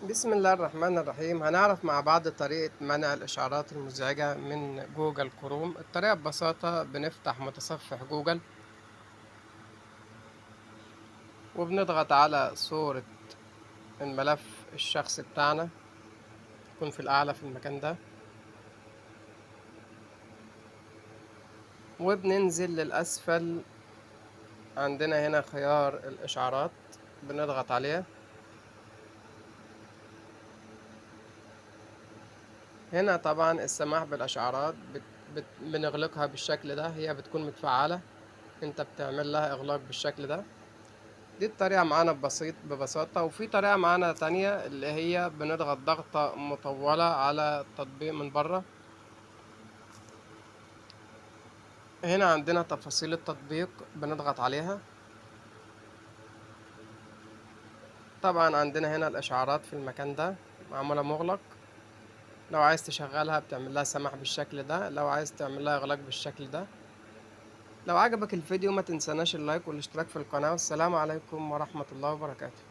بسم الله الرحمن الرحيم. هنعرف مع بعض طريقة منع الإشعارات المزعجة من جوجل كروم. الطريقة ببساطة بنفتح متصفح جوجل وبنضغط على صورة الملف الشخصي بتاعنا، يكون في الأعلى في المكان ده، وبننزل للأسفل. عندنا هنا خيار الإشعارات، بنضغط عليها. هنا طبعا السماح بالإشعارات بنغلقها بالشكل ده، هي بتكون متفعلة، انت بتعمل لها إغلاق بالشكل ده. دي الطريقة معانا ببساطة. وفي طريقة معانا تانية اللي هي بنضغط ضغطة مطولة على التطبيق من بره. هنا عندنا تفاصيل التطبيق، بنضغط عليها. طبعا عندنا هنا الإشعارات في المكان ده معمولة مغلق. لو عايز تشغلها بتعمل لها سماح بالشكل ده، لو عايز تعمل لها إغلاق بالشكل ده. لو عجبك الفيديو ما تنساناش اللايك والاشتراك في القناة، والسلام عليكم ورحمة الله وبركاته.